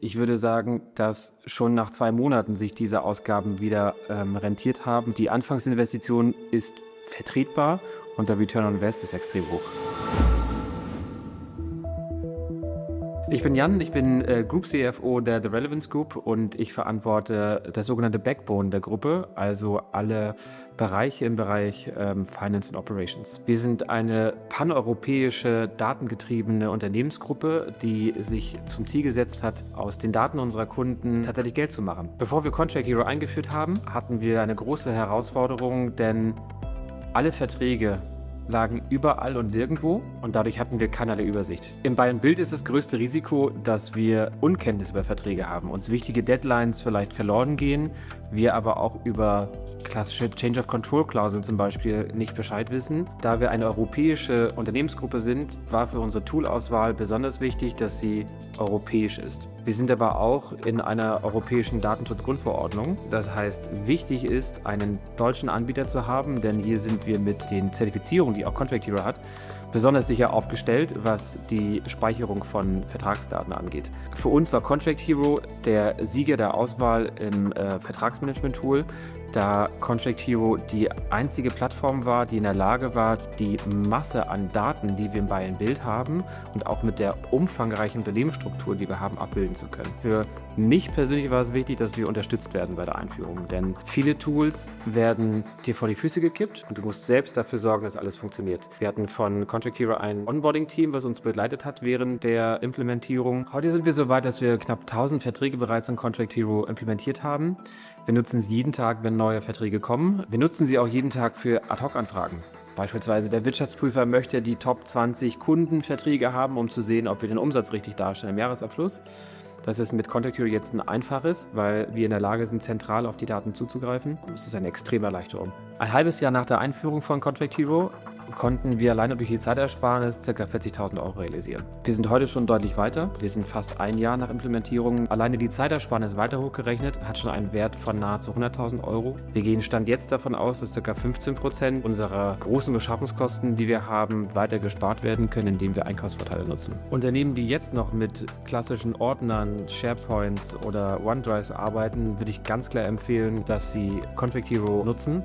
Ich würde sagen, dass schon nach 2 Monaten sich diese Ausgaben wieder rentiert haben. Die Anfangsinvestition ist vertretbar und der Return on Invest ist extrem hoch. Ich bin Jan, ich bin Group CFO der The Relevance Group und ich verantworte das sogenannte Backbone der Gruppe, also alle Bereiche im Bereich Finance and Operations. Wir sind eine paneuropäische, datengetriebene Unternehmensgruppe, die sich zum Ziel gesetzt hat, aus den Daten unserer Kunden tatsächlich Geld zu machen. Bevor wir Contract Hero eingeführt haben, hatten wir eine große Herausforderung, denn alle Verträge lagen überall und nirgendwo und dadurch hatten wir keinerlei Übersicht. Im Buy and Build ist das größte Risiko, dass wir Unkenntnis über Verträge haben, uns wichtige Deadlines vielleicht verloren gehen, wir aber auch über klassische Change of Control Klauseln zum Beispiel nicht Bescheid wissen. Da wir eine europäische Unternehmensgruppe sind, war für unsere Toolauswahl besonders wichtig, dass sie europäisch ist. Wir sind aber auch in einer europäischen Datenschutzgrundverordnung. Das heißt, wichtig ist, einen deutschen Anbieter zu haben, denn hier sind wir mit den Zertifizierungen, die auch Contract Hero hat, besonders sicher aufgestellt, was die Speicherung von Vertragsdaten angeht. Für uns war Contract Hero der Sieger der Auswahl im Vertragsmanagement-Tool, da Contract Hero die einzige Plattform war, die in der Lage war, die Masse an Daten, die wir im Buy and Build haben und auch mit der umfangreichen Unternehmensstruktur, die wir haben, abbilden zu können. Für mich persönlich war es wichtig, dass wir unterstützt werden bei der Einführung, denn viele Tools werden dir vor die Füße gekippt und du musst selbst dafür sorgen, dass alles funktioniert. Wir hatten von Contract Hero ein Onboarding-Team, was uns begleitet hat während der Implementierung. Heute sind wir so weit, dass wir knapp 1000 Verträge bereits in Contract Hero implementiert haben. Wir nutzen es jeden Tag, wenn neue Verträge kommen. Wir nutzen sie auch jeden Tag für Ad-Hoc-Anfragen. Beispielsweise der Wirtschaftsprüfer möchte die Top 20 Kundenverträge haben, um zu sehen, ob wir den Umsatz richtig darstellen im Jahresabschluss. Das ist mit Contract Hero jetzt ein einfaches, weil wir in der Lage sind, zentral auf die Daten zuzugreifen. Das ist eine extreme Erleichterung. Ein halbes Jahr nach der Einführung von Contract Hero konnten wir alleine durch die Zeitersparnis ca. 40.000 Euro realisieren. Wir sind heute schon deutlich weiter. Wir sind fast ein Jahr nach Implementierung. Alleine die Zeitersparnis weiter hochgerechnet hat schon einen Wert von nahezu 100.000 Euro. Wir gehen Stand jetzt davon aus, dass ca. 15% unserer großen Beschaffungskosten, die wir haben, weiter gespart werden können, indem wir Einkaufsvorteile nutzen. Unternehmen, die jetzt noch mit klassischen Ordnern, SharePoints oder OneDrives arbeiten, würde ich ganz klar empfehlen, dass sie Contract Hero nutzen,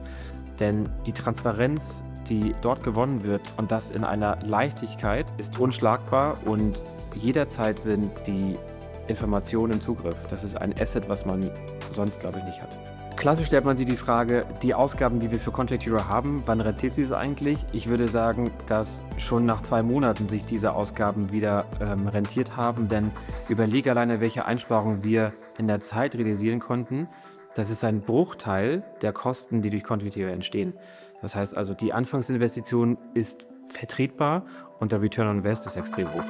denn die Transparenz, die dort gewonnen wird und das in einer Leichtigkeit, ist unschlagbar und jederzeit sind die Informationen im Zugriff. Das ist ein Asset, was man sonst, glaube ich, nicht hat. Klassisch stellt man sich die Frage, die Ausgaben, die wir für Contract Hero haben, wann rentiert sie eigentlich? Ich würde sagen, dass schon nach 2 Monaten sich diese Ausgaben wieder rentiert haben, denn überlege alleine, welche Einsparungen wir in der Zeit realisieren konnten. Das ist ein Bruchteil der Kosten, die durch Contract Hero entstehen. Das heißt also, die Anfangsinvestition ist vertretbar und der Return on Invest ist extrem hoch.